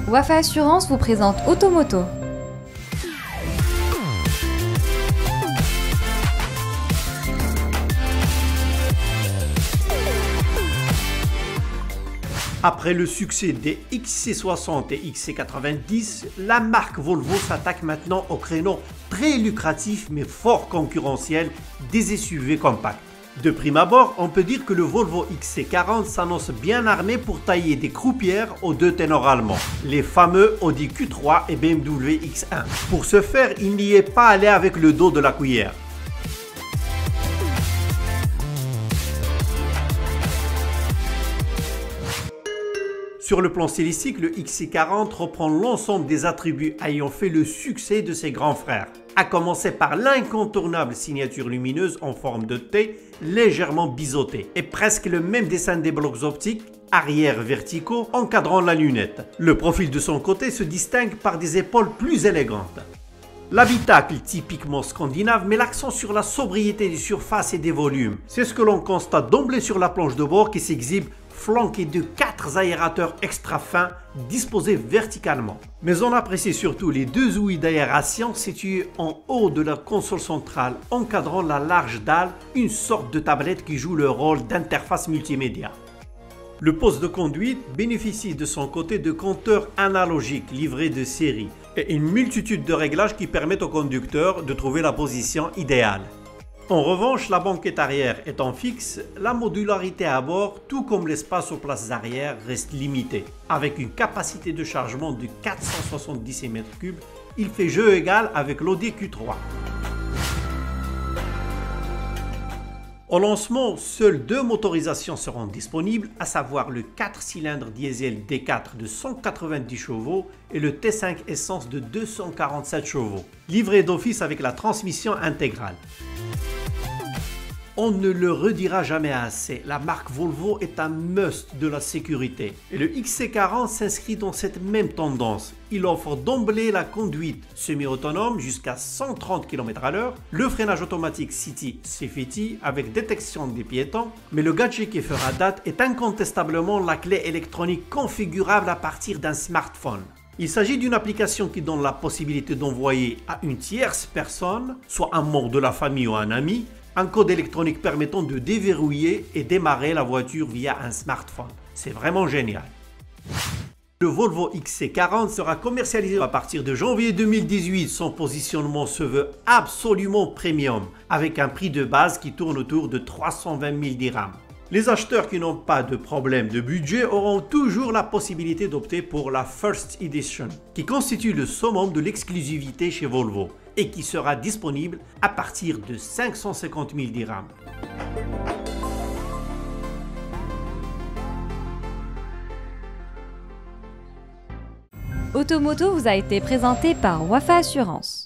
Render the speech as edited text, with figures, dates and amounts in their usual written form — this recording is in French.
Wafa Assurance vous présente Automoto. Après le succès des XC60 et XC90, la marque Volvo s'attaque maintenant au créneau très lucratif mais fort concurrentiel des SUV compacts. De prime abord, on peut dire que le Volvo XC40 s'annonce bien armé pour tailler des croupières aux deux ténors allemands, les fameux Audi Q3 et BMW X1. Pour ce faire, il n'y est pas allé avec le dos de la cuillère. Sur le plan stylistique, le XC40 reprend l'ensemble des attributs ayant fait le succès de ses grands frères, à commencer par l'incontournable signature lumineuse en forme de T, légèrement biseautée, et presque le même dessin des blocs optiques arrière verticaux encadrant la lunette. Le profil de son côté se distingue par des épaules plus élégantes. L'habitacle typiquement scandinave met l'accent sur la sobriété des surfaces et des volumes. C'est ce que l'on constate d'emblée sur la planche de bord qui s'exhibe flanqué de 4 aérateurs extra fins disposés verticalement. Mais on apprécie surtout les deux ouïes d'aération situées en haut de la console centrale encadrant la large dalle, une sorte de tablette qui joue le rôle d'interface multimédia. Le poste de conduite bénéficie de son côté de compteurs analogiques livrés de série et une multitude de réglages qui permettent au conducteur de trouver la position idéale. En revanche, la banquette arrière étant fixe, la modularité à bord, tout comme l'espace aux places arrière, reste limitée. Avec une capacité de chargement de 476 m3, il fait jeu égal avec l'Audi Q3. Au lancement, seules deux motorisations seront disponibles, à savoir le 4 cylindres diesel D4 de 190 chevaux et le T5 essence de 247 chevaux, livré d'office avec la transmission intégrale. On ne le redira jamais assez, la marque Volvo est un must de la sécurité. Et le XC40 s'inscrit dans cette même tendance. Il offre d'emblée la conduite semi-autonome jusqu'à 130 km/h, le freinage automatique City Safety avec détection des piétons, mais le gadget qui fera date est incontestablement la clé électronique configurable à partir d'un smartphone. Il s'agit d'une application qui donne la possibilité d'envoyer à une tierce personne, soit un membre de la famille ou un ami, un code électronique permettant de déverrouiller et démarrer la voiture via un smartphone. C'est vraiment génial. Le Volvo XC40 sera commercialisé à partir de janvier 2018. Son positionnement se veut absolument premium, avec un prix de base qui tourne autour de 320 000 dirhams. Les acheteurs qui n'ont pas de problème de budget auront toujours la possibilité d'opter pour la First Edition, qui constitue le summum de l'exclusivité chez Volvo et qui sera disponible à partir de 550 000 dirhams. Automoto vous a été présenté par Wafa Assurance.